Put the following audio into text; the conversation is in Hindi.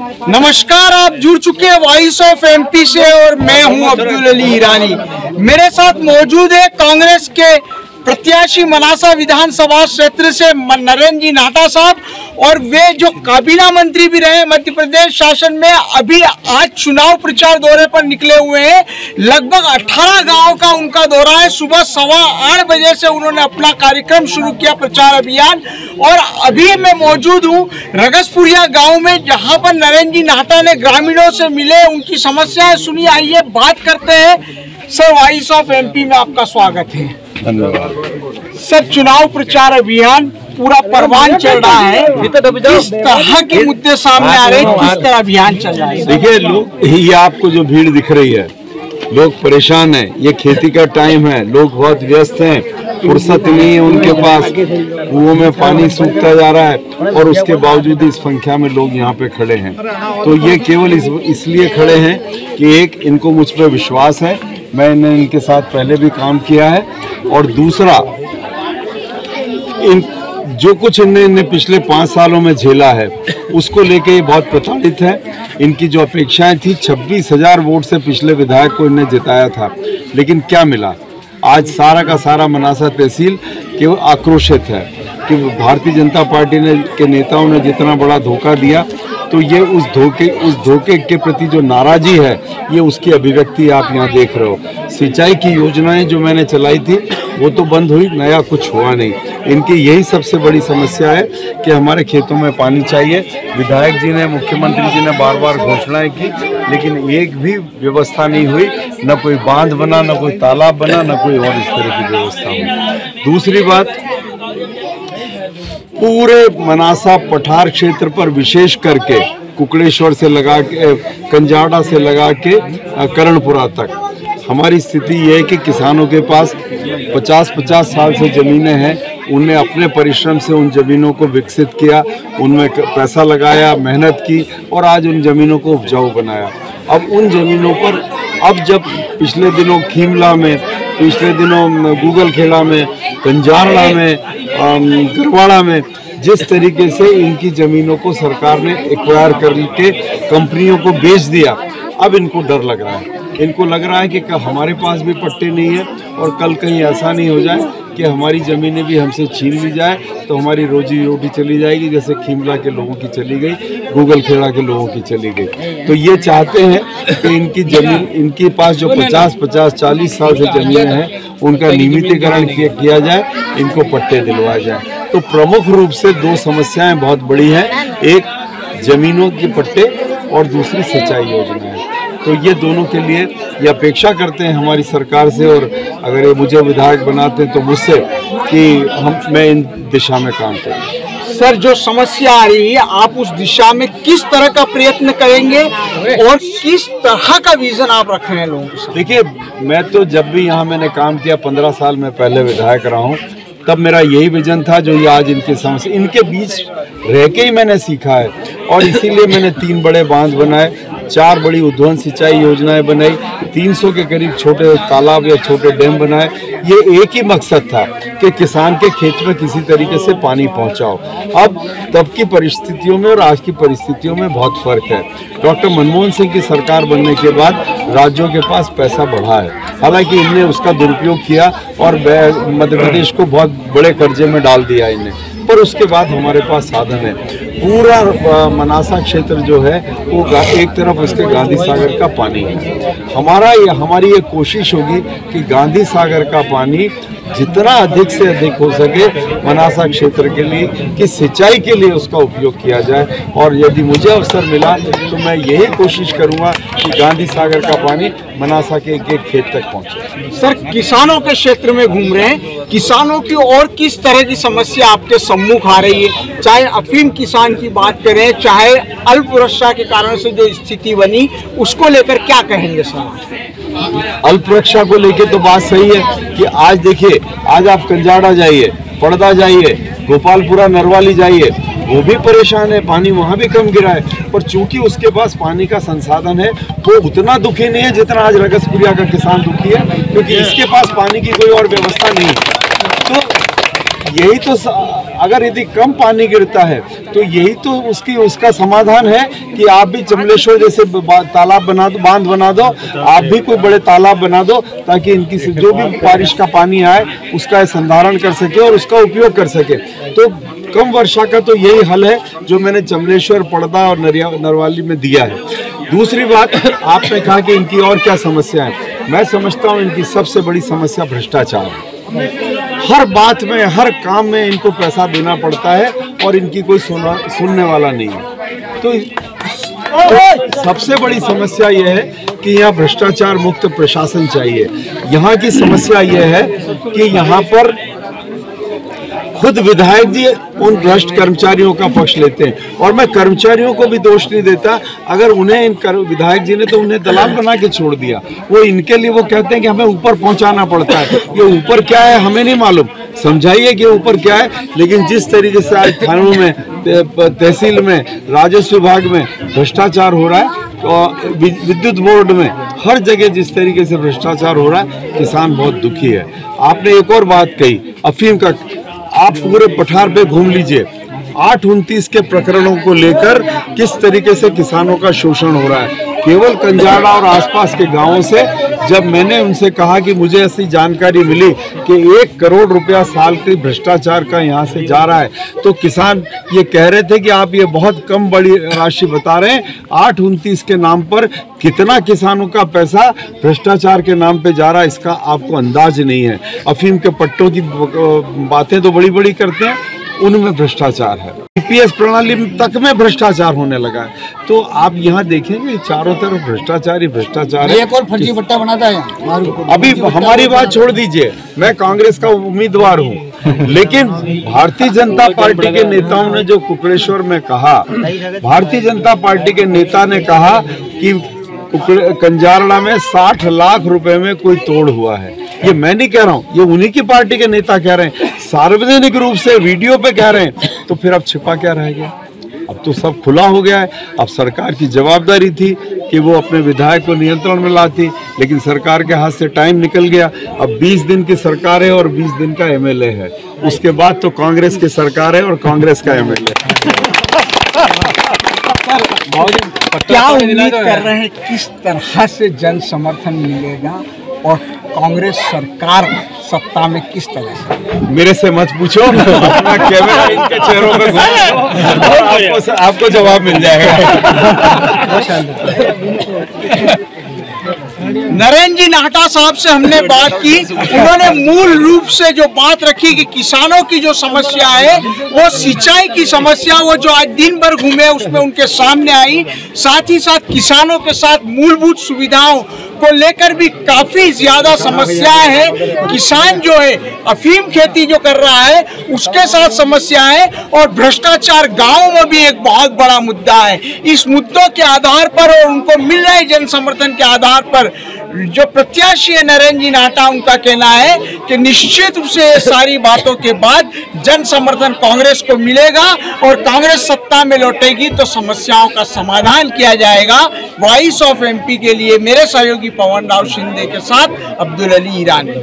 नमस्कार, आप जुड़ चुके हैं वॉइस ऑफ एमपी से और मैं हूं अब्दुल अली ईरानी। मेरे साथ मौजूद है कांग्रेस के प्रत्याशी मनासा विधानसभा क्षेत्र से नरेंद्र जी नाहटा साहब, और वे जो काबीना मंत्री भी रहे मध्य प्रदेश शासन में, अभी आज चुनाव प्रचार दौरे पर निकले हुए हैं। लगभग 18 गांव का उनका दौरा है। सुबह 8:15 बजे से उन्होंने अपना कार्यक्रम शुरू किया, प्रचार अभियान। और अभी मैं मौजूद हूं रगसपुरिया गांव में, जहां पर नरेंद्र जी नाहटा ने ग्रामीणों से मिले, उनकी समस्याएं सुनी। आइए बात करते हैं। सर, वॉइस ऑफ एमपी में आपका स्वागत है। धन्यवाद सर, चुनाव प्रचार अभियान पूरा परवान चल रहा है, किस तरह के मुद्दे सामने आ रहे हैं, किस तरह अभियान चल रहा है? देखिए, लोग ये आपको जो भीड़ दिख रही है, लोग परेशान हैं। ये खेती का टाइम है, लोग बहुत व्यस्त हैं, फुर्सत नहीं है उनके पास। कुओं में पानी सूखता जा रहा है और उसके बावजूद इस संख्या में लोग यहाँ पे खड़े हैं। तो ये केवल इसलिए खड़े हैं कि एक, इनको मुझ पर विश्वास है, मैंने इनके साथ पहले भी काम किया है, और दूसरा, जो कुछ इनने पिछले 5 सालों में झेला है उसको लेके ये बहुत प्रताड़ित है। इनकी जो अपेक्षाएं थी, 26,000 वोट से पिछले विधायक को इन्हें जिताया था, लेकिन क्या मिला? आज सारा का सारा मनासा तहसील केवल आक्रोशित है कि भारतीय जनता पार्टी के नेताओं ने जितना बड़ा धोखा दिया, तो ये उस धोखे के प्रति जो नाराजी है, ये उसकी अभिव्यक्ति आप यहाँ देख रहे हो। सिंचाई की योजनाएं जो मैंने चलाई थी वो तो बंद हुई, नया कुछ हुआ नहीं। इनकी यही सबसे बड़ी समस्या है कि हमारे खेतों में पानी चाहिए। विधायक जी ने, मुख्यमंत्री जी ने बार बार घोषणाएं की, लेकिन एक भी व्यवस्था नहीं हुई। न कोई बांध बना, न कोई तालाब बना, न कोई और इस तरह की व्यवस्था हुई। दूसरी बात, पूरे मनासा पठार क्षेत्र पर विशेष करके कुकड़ेश्वर से लगा के, कंजाड़ा से लगा के करणपुरा तक हमारी स्थिति ये है कि किसानों के पास 50-50 साल से ज़मीनें हैं। उनने अपने परिश्रम से उन ज़मीनों को विकसित किया, उनमें पैसा लगाया, मेहनत की, और आज उन ज़मीनों को उपजाऊ बनाया। अब उन ज़मीनों पर, अब जब पिछले दिनों खीमला में, पिछले दिनों गूगल खेड़ा में, कंजाड़ा में, गरवाड़ा में, जिस तरीके से इनकी ज़मीनों को सरकार ने एक्वायर करके कंपनियों को बेच दिया, अब इनको डर लग रहा है। इनको लग रहा है कि हमारे पास भी पट्टे नहीं है, और कल कहीं ऐसा नहीं हो जाए कि हमारी ज़मीनें भी हमसे छीन ली जाए, तो हमारी रोजी रोटी चली जाएगी, जैसे खीमला के लोगों की चली गई, गूगल खेड़ा के लोगों की चली गई। तो ये चाहते हैं कि इनकी ज़मीन, इनके पास जो 50-40 साल से ज़मीनें हैं, उनका नियमितीकरण किया जाए, इनको पट्टे दिलवाए जाए। तो प्रमुख रूप से 2 समस्याएं बहुत बड़ी हैं, एक ज़मीनों के पट्टे और दूसरी सिंचाई योजना है। तो ये दोनों के लिए ये अपेक्षा करते हैं हमारी सरकार से, और अगर ये मुझे विधायक बनाते हैं तो मुझसे, कि मैं इन दिशा में काम करूँ। सर, जो समस्या आ रही है, आप उस दिशा में किस तरह का प्रयत्न करेंगे और किस तरह का विजन आप रख रहे हैं लोगों के साथ? देखिए, मैं तो जब भी यहाँ मैंने काम किया, 15 साल में पहले विधायक रहा हूँ, तब मेरा यही विजन था जो ये आज इनके समस्या, इनके बीच रह के ही मैंने सीखा है। और इसीलिए मैंने 3 बड़े बांध बनाए, 4 बड़ी उद्वहन सिंचाई योजनाएं बनाई, 300 के करीब छोटे तालाब या छोटे डैम बनाए। ये एक ही मकसद था कि किसान के खेत में किसी तरीके से पानी पहुंचाओ। अब तब की परिस्थितियों में और आज की परिस्थितियों में बहुत फर्क है। डॉक्टर मनमोहन सिंह की सरकार बनने के बाद राज्यों के पास पैसा बढ़ा है, हालांकि इनने उसका दुरुपयोग किया और मध्य प्रदेश को बहुत बड़े कर्जे में डाल दिया इन्हें, पर उसके बाद हमारे पास साधन है। पूरा मनासा क्षेत्र जो है वो एक तरफ उसके गांधी सागर का पानी है। हमारी ये कोशिश होगी कि गांधी सागर का पानी जितना अधिक से अधिक हो सके मनासा क्षेत्र के लिए, कि सिंचाई के लिए उसका उपयोग किया जाए। और यदि मुझे अवसर मिला तो मैं यही कोशिश करूंगा कि गांधी सागर का पानी मनासा के एक खेत तक पहुंचे। सर, किसानों के क्षेत्र में घूम रहे हैं, किसानों की और किस तरह की समस्या आपके सम्मुख आ रही है? चाहे अफीम किसान की बात करें, चाहे अल्प वर्षा के कारण से जो स्थिति बनी, उसको लेकर क्या कहेंगे सर? अल्प वर्षा को लेके तो बात सही है कि आज देखिए, आज आप कंजाड़ा जाइए, पड़दा जाइए, गोपालपुरा नरवाली जाइए, वो भी परेशान है, पानी वहाँ भी कम गिरा है, पर चूंकि उसके पास पानी का संसाधन है वो उतना दुखी नहीं है जितना आज रगसपुरिया का किसान दुखी है, क्योंकि इसके पास पानी की कोई और व्यवस्था नहीं है। तो यही तो अगर यदि कम पानी गिरता है तो यही तो उसका समाधान है कि आप भी चमलेश्वर जैसे तालाब बना दो, बांध बना दो, आप भी कोई बड़े तालाब बना दो, ताकि इनकी जो भी बारिश का पानी आए उसका संधारण कर सके और उसका उपयोग कर सके। तो कम वर्षा का तो यही हल है जो मैंने चमलेश्वर, पड़दा और नरवाली में दिया है। दूसरी बात, आपने कहा कि इनकी और क्या समस्या है। मैं समझता हूँ इनकी सबसे बड़ी समस्या भ्रष्टाचार है। हर बात में, हर काम में इनको पैसा देना पड़ता है और इनकी कोई सुनने वाला नहीं है। तो सबसे बड़ी समस्या यह है कि यहाँ भ्रष्टाचार मुक्त प्रशासन चाहिए। यहाँ की समस्या यह है कि यहाँ पर खुद विधायक जी उन भ्रष्ट कर्मचारियों का पक्ष लेते हैं, और मैं कर्मचारियों को भी दोष नहीं देता। अगर उन्हें इन विधायक जी ने तो उन्हें दलाल बना के छोड़ दिया, वो इनके लिए वो कहते हैं कि हमें ऊपर पहुंचाना पड़ता है। ये ऊपर क्या है हमें नहीं मालूम, समझाइए कि ऊपर क्या है। लेकिन जिस तरीके से आज थानों में, तहसील में, राजस्व विभाग में भ्रष्टाचार हो रहा है, और विद्युत बोर्ड में, हर जगह जिस तरीके से भ्रष्टाचार हो रहा है, किसान बहुत दुखी है। आपने एक और बात कही, अफीम का, आप पूरे पठार पे घूम लीजिए, 8-29 के प्रकरणों को लेकर किस तरीके से किसानों का शोषण हो रहा है। केवल कंजाड़ा और आसपास के गांवों से जब मैंने उनसे कहा कि मुझे ऐसी जानकारी मिली कि 1 करोड़ रुपया साल के भ्रष्टाचार का यहाँ से जा रहा है, तो किसान ये कह रहे थे कि आप ये बहुत कम बड़ी राशि बता रहे हैं। 8-29 के नाम पर कितना किसानों का पैसा भ्रष्टाचार के नाम पे जा रहा है, इसका आपको अंदाज नहीं है। अफीम के पट्टों की बातें तो बड़ी बड़ी करते हैं, उनमें भ्रष्टाचार है। जीपीएस प्रणाली तक में भ्रष्टाचार होने लगा है। तो आप यहाँ देखेंगे चारों तरफ भ्रष्टाचार ही भ्रष्टाचार है। एक और फर्जी पट्टा बनाता है। अभी हमारी बात छोड़ दीजिए, मैं कांग्रेस का उम्मीदवार हूँ, लेकिन भारतीय जनता पार्टी के नेताओं ने जो कुकड़ेश्वर में कहा, भारतीय जनता पार्टी के नेता ने कहा कि कंजारड़ा में 60 लाख रुपए में कोई तोड़ हुआ है। ये मैं नहीं कह रहा हूँ, ये उन्हीं की पार्टी के नेता कह रहे हैं, सार्वजनिक रूप से वीडियो पे कह रहे हैं। तो फिर अब छिपा क्या रह गया? अब तो सब खुला हो गया है। अब सरकार की जवाबदारी थी कि वो अपने विधायक को नियंत्रण में लाती, लेकिन सरकार के हाथ से टाइम निकल गया। अब 20 दिन की सरकार है और 20 दिन का एमएलए है, उसके बाद तो कांग्रेस की सरकार है और कांग्रेस का एमएलए। क्या उम्मीद कर रहे हैं, किस तरह से जन समर्थन मिलेगा और कांग्रेस सरकार सत्ता में किस तरह से? मेरे से मत पूछो, अपना कैमरा इनके चेहरों पर घुमाओ, आपको जवाब मिल जाएगा। नरेंद्र जी नाहटा साहब से हमने बात की, उन्होंने मूल रूप से जो बात रखी कि किसानों की जो समस्या है वो सिंचाई की समस्या, वो जो आज दिन भर घूमे उसमें उनके सामने आई। साथ ही साथ किसानों के साथ मूलभूत सुविधाओं को लेकर भी काफी ज्यादा समस्याएं हैं। किसान जो है अफीम खेती जो कर रहा है उसके साथ समस्या है, और भ्रष्टाचार गाँव में भी एक बहुत बड़ा मुद्दा है। इस मुद्दों के आधार पर और उनको मिल रहे जन समर्थन के आधार पर जो प्रत्याशी है नरेंद्र जी नाहटा, उनका कहना है कि निश्चित रूप से सारी बातों के बाद जन समर्थन कांग्रेस को मिलेगा और कांग्रेस सत्ता में लौटेगी तो समस्याओं का समाधान किया जाएगा। वॉइस ऑफ एमपी के लिए मेरे सहयोगी पवन राव शिंदे के साथ अब्दुल अली ईरानी।